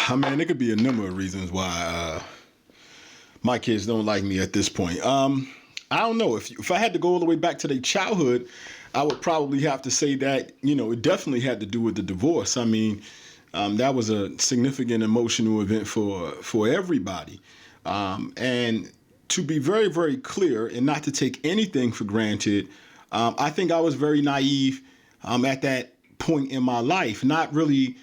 I mean, there could be a number of reasons why my kids don't like me at this point. I don't know if I had to go all the way back to their childhood, I would probably have to say that it definitely had to do with the divorce. I mean, that was a significant emotional event for everybody, and to be very very clear and not to take anything for granted, I think I was very naive at that point in my life, not really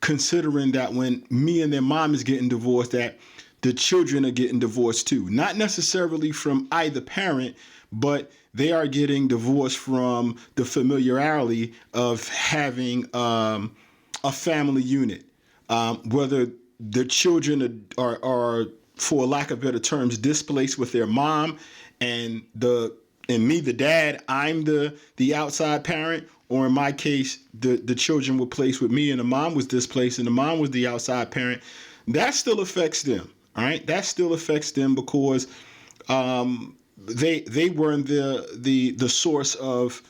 considering that when me and their mom is getting divorced, that the children are getting divorced too. Not necessarily from either parent, but they are getting divorced from the familiarity of having a family unit. Whether the children are, for lack of better terms, displaced with their mom, and me, the dad, I'm the outside parent, or in my case, the children were placed with me and the mom was displaced and the mom was the outside parent. That still affects them. All right, that still affects them because they weren't the source of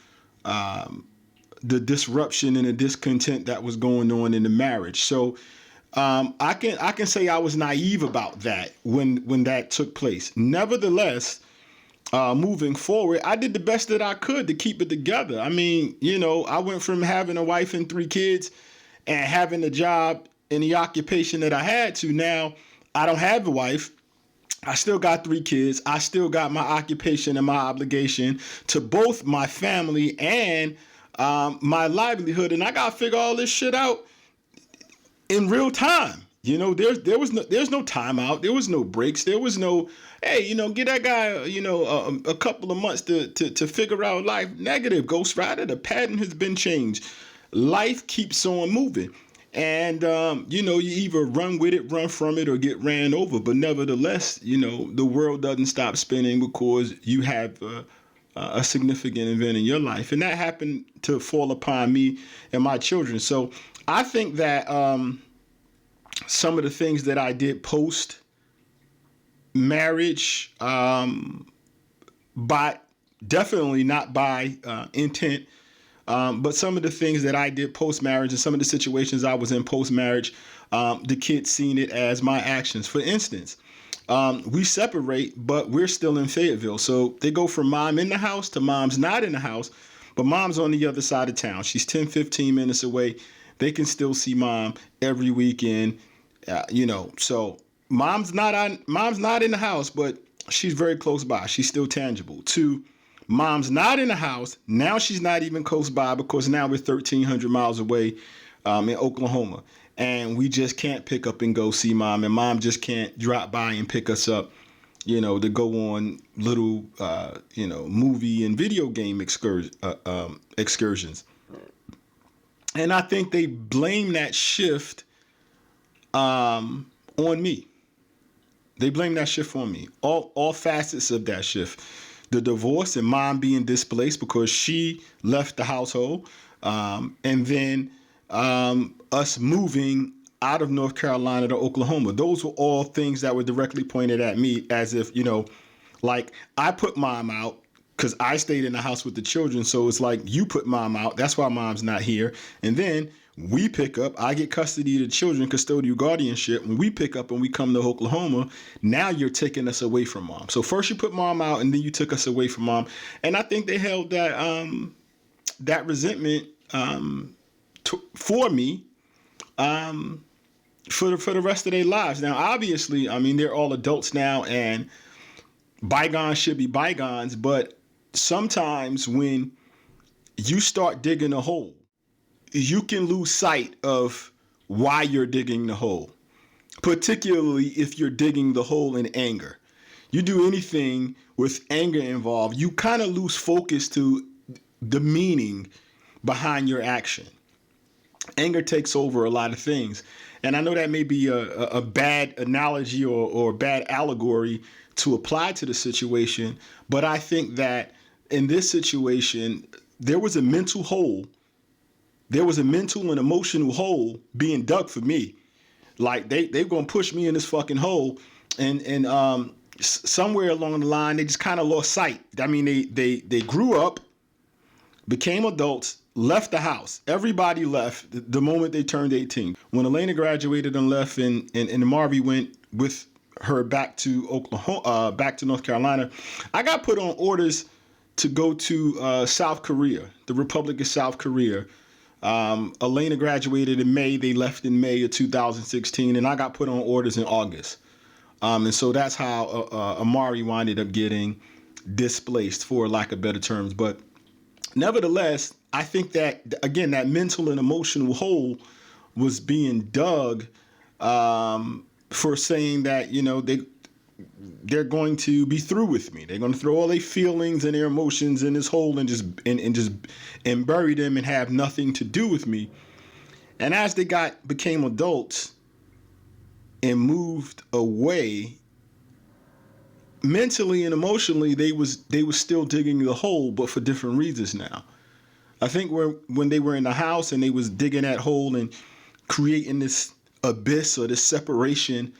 the disruption and the discontent that was going on in the marriage. So I can say I was naive about that when that took place. Nevertheless, moving forward, I did the best that I could to keep it together. I mean, I went from having a wife and 3 kids and having a job in the occupation that I had to now I don't have a wife. I still got 3 kids. I still got my occupation and my obligation to both my family and my livelihood. And I got to figure all this shit out in real time. There's no timeout. There was no breaks. There was no, hey, get that guy, a couple of months to figure out life. Negative, Ghost Rider. The pattern has been changed. Life keeps on moving. And, you either run with it, run from it, or get ran over. But nevertheless, the world doesn't stop spinning because you have a significant event in your life. And that happened to fall upon me and my children. So I think that some of the things that I did post marriage, definitely not by intent, but some of the things that I did post-marriage and some of the situations I was in post-marriage, the kids seen it as my actions. For instance, we separate, but we're still in Fayetteville. So they go from mom in the house to mom's not in the house, but mom's on the other side of town. She's 10, 15 minutes away. They can still see mom every weekend, So mom's not in the house, but she's very close by. She's still tangible. 2, mom's not in the house. Now she's not even close by because now we're 1,300 miles away in Oklahoma. And we just can't pick up and go see mom. And mom just can't drop by and pick us up, to go on little, movie and video game excursions. And I think they blame that shift on me. They blame that shift on me. All facets of that shift. The divorce and mom being displaced because she left the household. And then us moving out of North Carolina to Oklahoma. Those were all things that were directly pointed at me as if, like I put mom out because I stayed in the house with the children. So it's like you put mom out. That's why mom's not here. And then we pick up, I get custody of the children, custodial guardianship. When we pick up and we come to Oklahoma, now you're taking us away from mom. So first you put mom out and then you took us away from mom. And I think they held that resentment for me for the rest of their lives. Now, obviously, I mean, they're all adults now and bygones should be bygones. But sometimes when you start digging a hole, you can lose sight of why you're digging the hole, particularly if you're digging the hole in anger. You do anything with anger involved, you kind of lose focus to the meaning behind your action. Anger takes over a lot of things. And I know that may be a bad analogy or a bad allegory to apply to the situation, but I think that in this situation, there was a mental hole. There was a mental and emotional hole being dug for me. Like they're going to push me in this fucking hole. And somewhere along the line, they just kind of lost sight. I mean, they grew up, became adults, left the house. Everybody left the moment they turned 18. When Elena graduated and left, and Marvy went with her back to Oklahoma, back to North Carolina, I got put on orders to go to South Korea, the Republic of South Korea. Elena graduated in May. They left in May of 2016, and I got put on orders in August. And so that's how Amari winded up getting displaced, for lack of better terms. But nevertheless, I think that, again, that mental and emotional hole was being dug for saying that, they're going to be through with me. They're going to throw all their feelings and their emotions in this hole and just bury them and have nothing to do with me. And as they became adults and moved away, mentally and emotionally, they was still digging the hole, but for different reasons now. I think when they were in the house and they was digging that hole and creating this abyss or this separation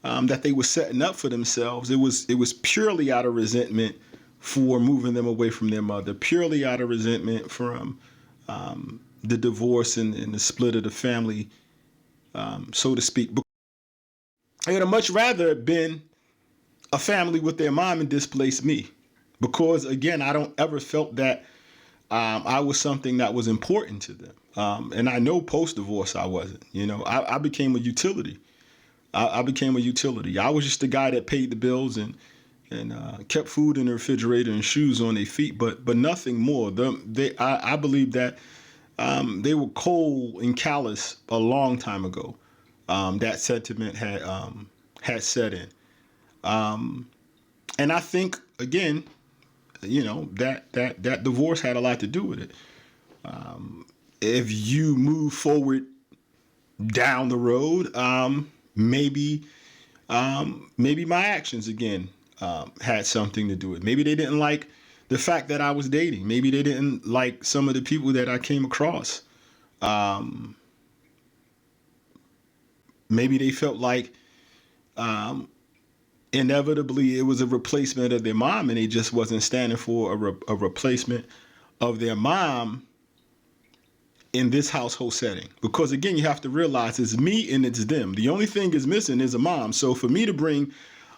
that they were setting up for themselves, it was purely out of resentment for moving them away from their mother, purely out of resentment from the divorce and the split of the family, so to speak. I would have much rather been a family with their mom and displace me, because again, I don't ever felt that I was something that was important to them. And I know post-divorce I wasn't. I became a utility. I became a utility. I was just the guy that paid the bills and kept food in the refrigerator and shoes on their feet, but nothing more. I believe that they were cold and callous a long time ago. That sentiment had set in. And I think, again, that divorce had a lot to do with it. If you move forward down the road, maybe my actions again had something to do with it. Maybe they didn't like the fact that I was dating. Maybe they didn't like some of the people that I came across. Maybe they felt like inevitably it was a replacement of their mom, and they just wasn't standing for a replacement of their mom in this household setting. Because again, you have to realize it's me and it's them. The only thing is missing is a mom. So for me to bring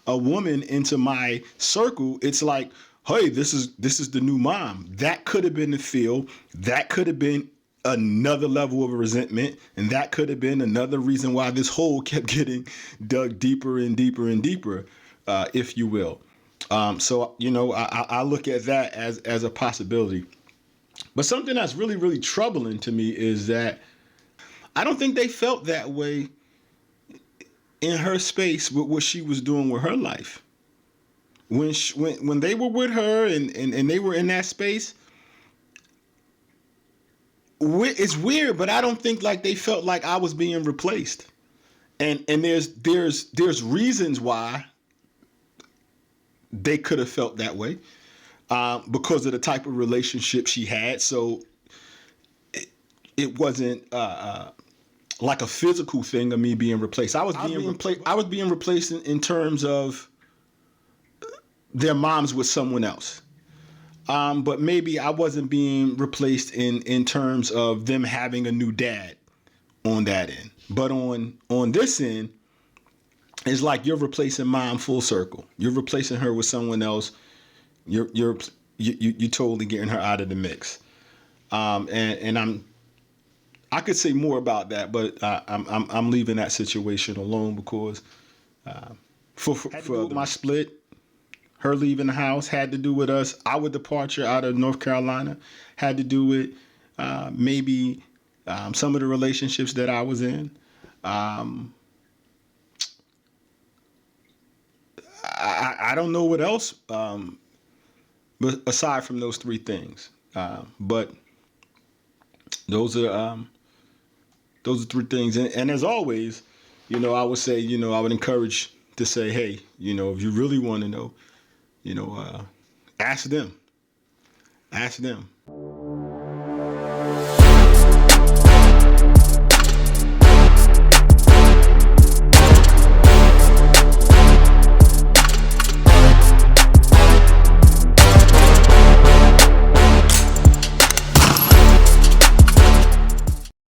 a woman into my circle, it's like, hey, this is the new mom. That could have been the feel. That could have been another level of resentment, and that could have been another reason why this hole kept getting dug deeper and deeper and deeper, if you will. So I look at that as a possibility. But something that's really, really troubling to me is that I don't think they felt that way in her space with what she was doing with her life. When they were with her and they were in that space, it's weird, but I don't think like they felt like I was being replaced. And there's reasons why they could have felt that way, because of the type of relationship she had. So it wasn't like a physical thing of me being replaced. I was being replaced in terms of their moms with someone else. But maybe I wasn't being replaced in terms of them having a new dad on that end. But on this end, it's like you're replacing mom full circle. You're replacing her with someone else. You're totally getting her out of the mix. And I could say more about that, but I'm leaving that situation alone because for my split, her leaving the house had to do with us. Our departure out of North Carolina had to do with maybe some of the relationships that I was in. I don't know what else, but aside from those three things. But those are three things. And as always, I would say, I would encourage to say, hey, if you really want to know, ask them. Ask them.